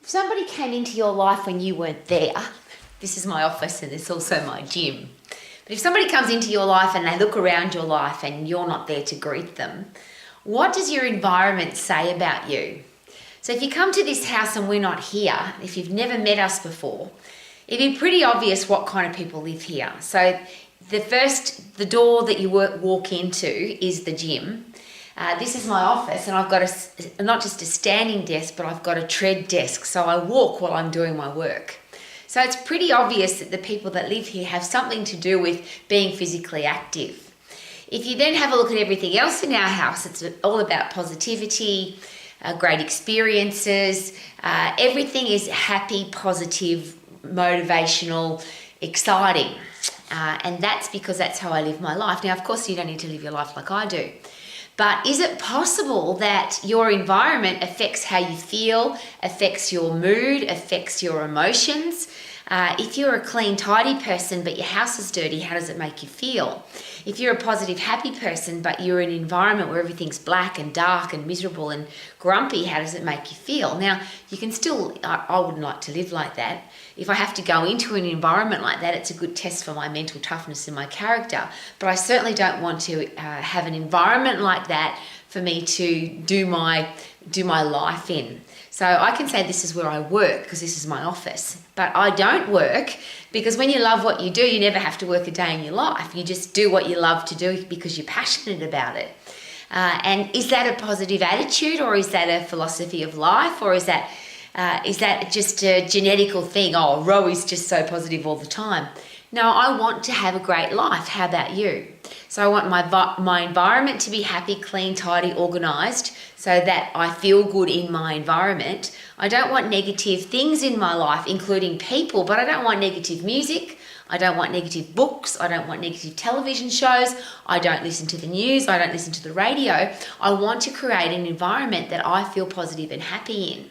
If somebody came into your life when you weren't there, this is my office and it's also my gym. But if somebody comes into your life and they look around your life and you're not there to greet them, what does your environment say about you? So if you come to this house and we're not here, if you've never met us before, it'd be pretty obvious what kind of people live here. So the door that you walk into is the gym. This is my office, and I've got not just a standing desk, but I've got a tread desk, so I walk while I'm doing my work. So it's pretty obvious that the people that live here have something to do with being physically active. If you then have a look at everything else in our house, it's all about positivity, great experiences. Everything is happy, positive, motivational, exciting. And that's because that's how I live my life. Now, of course, you don't need to live your life like I do. But is it possible that your environment affects how you feel, affects your mood, affects your emotions? If you're a clean, tidy person, but your house is dirty, how does it make you feel? If you're a positive, happy person, but you're in an environment where everything's black and dark and miserable and grumpy, how does it make you feel? Now, you can still, I wouldn't like to live like that. If I have to go into an environment like that, it's a good test for my mental toughness and my character. But I certainly don't want to have an environment like that for me to do my life in. So I can say this is where I work because this is my office. But I don't work because when you love what you do, you never have to work a day in your life. You just do what you love to do because you're passionate about it. And is that a positive attitude, or is that a philosophy of life, or is that just a genetical thing? Oh, Roey's just so positive all the time. No, I want to have a great life. How about you? So I want my environment to be happy, clean, tidy, organised so that I feel good in my environment. I don't want negative things in my life, including people, but I don't want negative music. I don't want negative books. I don't want negative television shows. I don't listen to the news. I don't listen to the radio. I want to create an environment that I feel positive and happy in.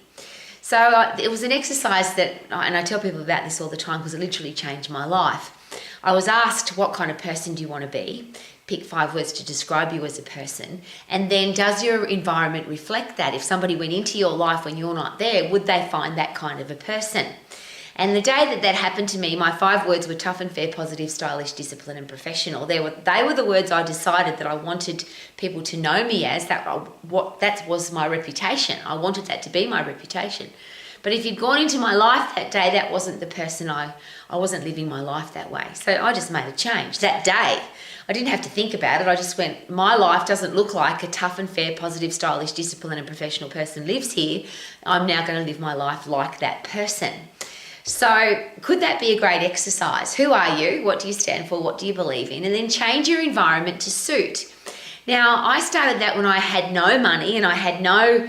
So it was an exercise that, and I tell people about this all the time because it literally changed my life. I was asked, what kind of person do you want to be? Pick 5 words to describe you as a person. And then does your environment reflect that? If somebody went into your life when you're not there, would they find that kind of a person? And the day that happened to me, my 5 words were tough and fair, positive, stylish, disciplined, and professional. They were the words I decided that I wanted people to know me as. That was my reputation. I wanted that to be my reputation. But if you'd gone into my life that day, that wasn't the person I wasn't living my life that way. So I just made a change that day. I didn't have to think about it. I just went, my life doesn't look like a tough and fair, positive, stylish, disciplined, and professional person lives here. I'm now going to live my life like that person. So could that be a great exercise? Who are you? What do you stand for? What do you believe in? And then change your environment to suit. Now, I started that when I had no money and I had no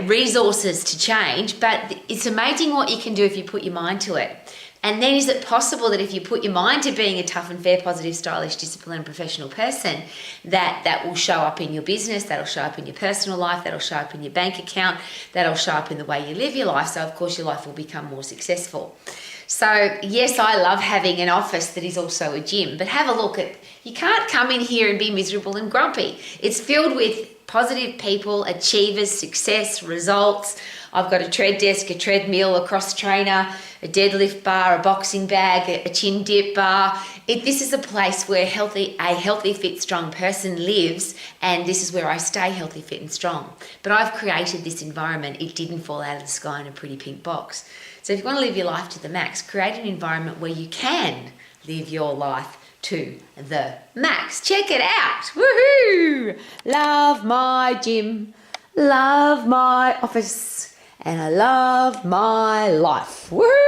resources to change, but it's amazing what you can do if you put your mind to it. And then is it possible that if you put your mind to being a tough and fair, positive, stylish, disciplined, professional person, that will show up in your business, that'll show up in your personal life, that'll show up in your bank account, that'll show up in the way you live your life. So of course your life will become more successful. So yes, I love having an office that is also a gym, but have a look at, you can't come in here and be miserable and grumpy. It's filled with positive people, achievers, success, results. I've got a tread desk, a treadmill, a cross trainer, a deadlift bar, a boxing bag, a chin dip bar. This is a place where a healthy, fit, strong person lives, and this is where I stay healthy, fit and strong. But I've created this environment. It didn't fall out of the sky in a pretty pink box. So if you want to live your life to the max, create an environment where you can live your life to the max. Check it out. Woohoo! Love my gym, love my office, and I love my life. Woohoo!